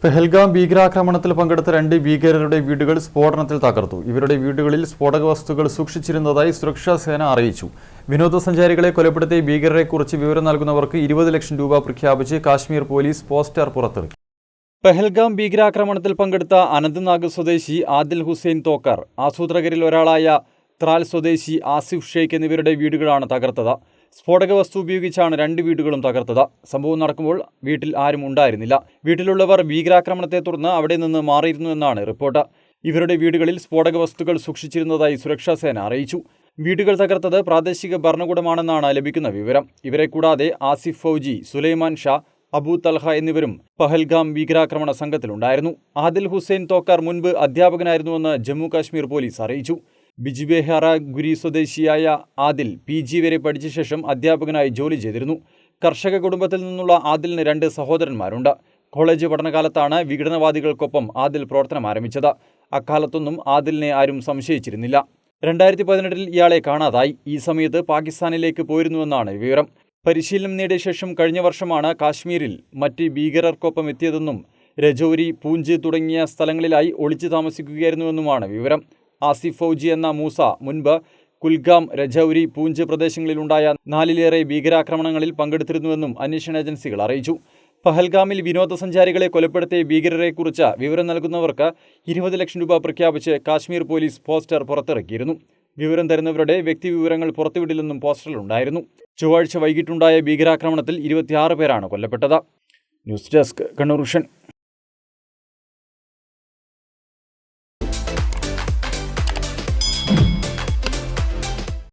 പെഹൽഗാം ഭീകരാക്രമണത്തിൽ പങ്കെടുത്ത 2 ഭീകരരുടെ വീടുകൾ സ്ഫോടനത്തിൽ തകർത്തു. ഇവരുടെ വീടുകളിൽ സ്ഫോടക വസ്തുക്കൾ സൂക്ഷിച്ചിരുന്നതായി സുരക്ഷാ സേന അറിയിച്ചു. വിനോദസഞ്ചാരികളെ കൊലപ്പെടുത്തിയ ഭീകരരെക്കുറിച്ച് വിവരം നൽകുന്നവർക്ക് 20 ലക്ഷം രൂപ പ്രഖ്യാപിച്ച് കാശ്മീർ പോലീസ് പോസ്റ്റർ പുറത്തിറക്കി. പെഹൽഗാം ഭീകരാക്രമണത്തിൽ പങ്കെടുത്ത അനന്ത്നാഗ് സ്വദേശി ആദിൽ ഹുസൈൻ തോക്കർ, ആസൂത്രകരിൽ ഒരാളായ ത്രാൽ സ്വദേശി ആസിഫ് ഷെയ്ഖ് എന്നിവരുടെ വീടുകളാണ് തകർത്തത്. സ്ഫോടക വസ്തു ഉപയോഗിച്ചാണ് 2 വീടുകളും തകർത്തത്. സംഭവം നടക്കുമ്പോൾ വീട്ടിൽ ആരും ഉണ്ടായിരുന്നില്ല. വീട്ടിലുള്ളവർ ഭീകരാക്രമണത്തെ തുടർന്ന് അവിടെ നിന്ന് മാറിയിരുന്നുവെന്നാണ് റിപ്പോർട്ട്. ഇവരുടെ വീടുകളിൽ സ്ഫോടക വസ്തുക്കൾ സൂക്ഷിച്ചിരുന്നതായി സുരക്ഷാ സേന അറിയിച്ചു. വീടുകൾ തകർത്തത് പ്രാദേശിക ഭരണകൂടമാണെന്നാണ് ലഭിക്കുന്ന വിവരം. ഇവരെ കൂടാതെ ആസിഫ് ഫൗജി, സുലൈമാൻ ഷാ, അബു തൽഹ എന്നിവരും പഹൽഗാം ഭീകരാക്രമണ സംഘത്തിലുണ്ടായിരുന്നു. ആദിൽ ഹുസൈൻ തോക്കർ മുൻപ് അധ്യാപകനായിരുന്നുവെന്ന് ജമ്മു കാശ്മീർ പോലീസ് അറിയിച്ചു. ബിജ്ബെഹാറ ഗുരി സ്വദേശിയായ ആദിൽ PG വരെ പഠിച്ച ശേഷം അധ്യാപകനായി ജോലി ചെയ്തിരുന്നു. കർഷക കുടുംബത്തിൽ നിന്നുള്ള ആദിലിന് 2 സഹോദരന്മാരുണ്ട്. കോളേജ് പഠനകാലത്താണ് വിഘടനവാദികൾക്കൊപ്പം ആദിൽ പ്രവർത്തനം ആരംഭിച്ചത്. അക്കാലത്തൊന്നും ആദിലിനെ ആരും സംശയിച്ചിരുന്നില്ല. 2018-ൽ ഇയാളെ കാണാതായി. ഈ സമയത്ത് പാകിസ്ഥാനിലേക്ക് പോയിരുന്നുവെന്നാണ് വിവരം. പരിശീലനം നേടിയ ശേഷം കഴിഞ്ഞ വർഷമാണ് കാശ്മീരിൽ മറ്റ് ഭീകരർക്കൊപ്പം എത്തിയതെന്നും രജൌരി, പൂഞ്ച് തുടങ്ങിയ സ്ഥലങ്ങളിലായി ഒളിച്ചു താമസിക്കുകയായിരുന്നുവെന്നുമാണ് വിവരം. ആസിഫ് ഫൗജി എന്ന മൂസ മുൻപ് കുൽഗാം, രജൌരി, പൂഞ്ച് പ്രദേശങ്ങളിലുണ്ടായ 4-ലേറെ ഭീകരാക്രമണങ്ങളിൽ പങ്കെടുത്തിരുന്നുവെന്നും അന്വേഷണ ഏജൻസികൾ അറിയിച്ചു. പഹൽഗാമിൽ വിനോദസഞ്ചാരികളെ കൊലപ്പെടുത്തിയ ഭീകരരെക്കുറിച്ച് വിവരം നൽകുന്നവർക്ക് 20 ലക്ഷം രൂപ പ്രഖ്യാപിച്ച് കാശ്മീർ പോലീസ് പോസ്റ്റർ പുറത്തിറക്കിയിരുന്നു. വിവരം തരുന്നവരുടെ വ്യക്തിവിവരങ്ങൾ പുറത്തുവിടില്ലെന്നും പോസ്റ്ററിലുണ്ടായിരുന്നു. ചൊവ്വാഴ്ച വൈകിട്ടുണ്ടായ ഭീകരാക്രമണത്തിൽ 26 പേരാണ് കൊല്ലപ്പെട്ടത്. News desk, Kannur vision.